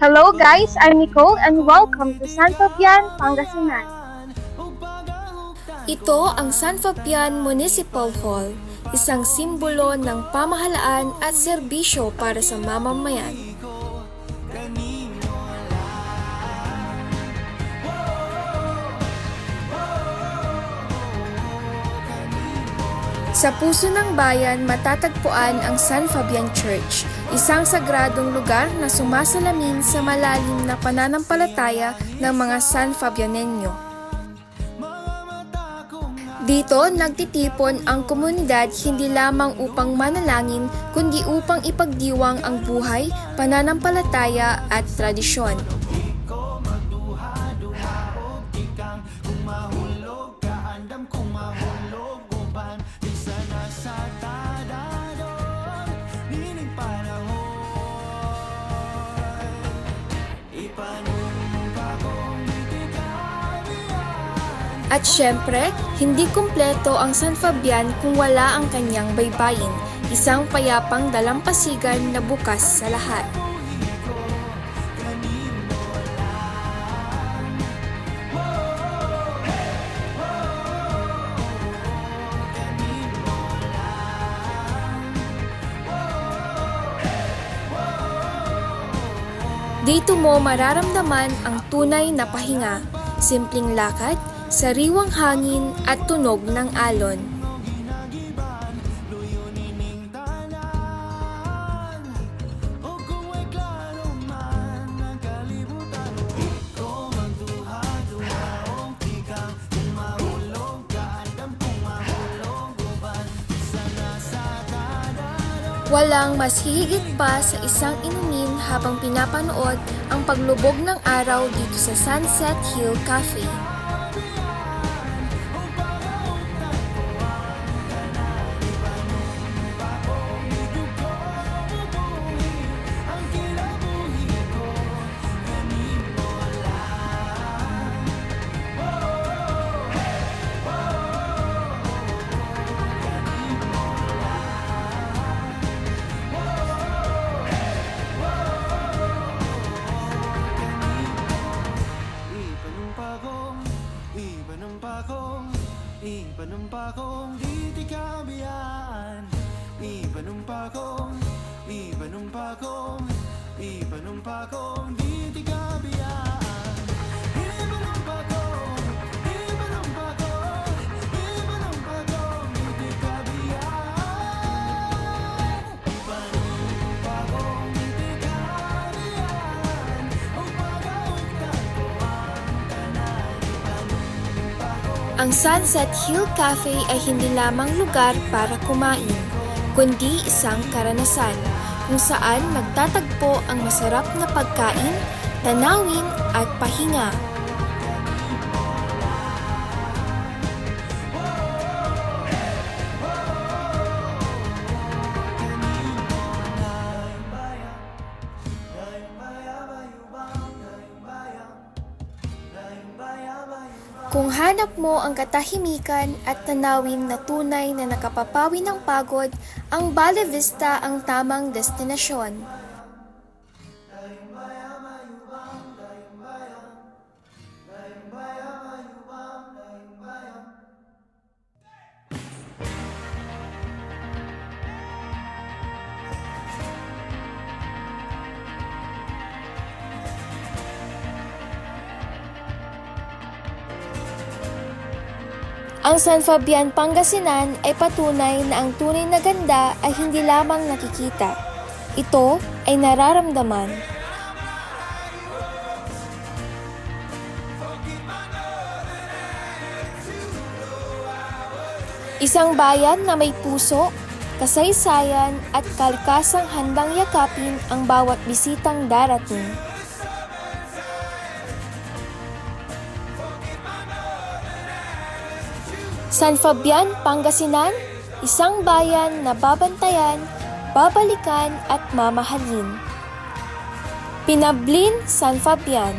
Hello guys, I'm Nicole and welcome to San Fabian, Pangasinan. Ito ang San Fabian Municipal Hall, isang simbolo ng pamahalaan at serbisyo para sa mamamayan. Sa puso ng bayan, matatagpuan ang San Fabian Church, isang sagradong lugar na sumasalamin sa malalim na pananampalataya ng mga San Fabianenyo. Dito, nagtitipon ang komunidad hindi lamang upang manalangin, kundi upang ipagdiwang ang buhay, pananampalataya at tradisyon. At syempre, hindi kumpleto ang San Fabian kung wala ang kanyang baybayin, isang payapang dalampasigan na bukas sa lahat. Dito mo mararamdaman ang tunay na pahinga, simpleng lakad, sariwang hangin at tunog ng alon. Walang mas hihigit pa sa isang inumin habang pinapanood ang paglubog ng araw dito sa Sunset Hill Cafe. Ipanumpakong di tikabiyaan. Ipanumpakong di tikabiyaan. Ipanumpakong di tikabiyaan. Ang Sunset Hill Cafe ay hindi lamang lugar para kumain, kundi isang karanasan kung saan magtatagpo ang masarap na pagkain, tanawin at pahinga. Kung hanap mo ang katahimikan at tanawin na tunay na nakapapawi ng pagod, ang Valle Vista ang tamang destinasyon. Ang San Fabian, Pangasinan ay patunay na ang tunay na ganda ay hindi lamang nakikita. Ito ay nararamdaman. Isang bayan na may puso, kasaysayan at kalkasang handang yakapin ang bawat bisitang darating. San Fabian, Pangasinan, isang bayan na babantayan, babalikan at mamahalin. Pinablin, San Fabian.